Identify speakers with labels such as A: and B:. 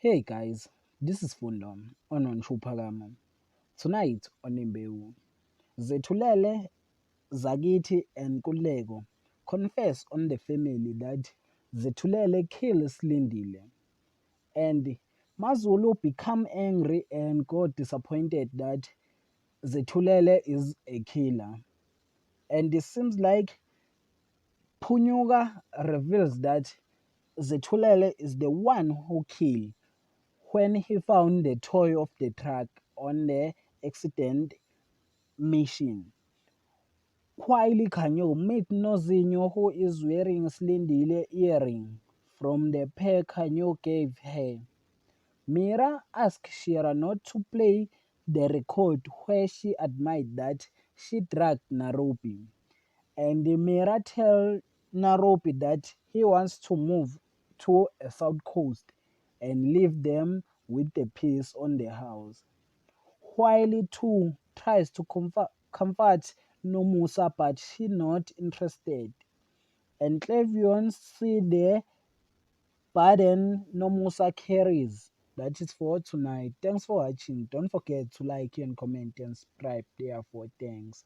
A: Hey guys, this is Fundom on Chuphakamo. Tonight on Imbewu, Zetulele, Zagiti, and Kulego confess on the family that Zetulele kills Lindile, and Mazulu become angry and got disappointed that Zetulele is a killer. And it seems like Punyuga reveals that Zetulele is the one who killed when he found the toy of the truck on the accident mission. While Kanyo met Nozinho, who is wearing a Slindile earring from the pair Kanyo gave her. Mira asked Shira not to play the record where she admitted that she drugged Narobi. And Mira tells Narobi that he wants to move to a south coast and leave them with the piece on the house. While too tries to comfort Nomusa, but she not interested. And Clevion see the burden Nomusa carries. That is for tonight. Thanks for watching. Don't forget to like and comment and subscribe. Therefore, thanks.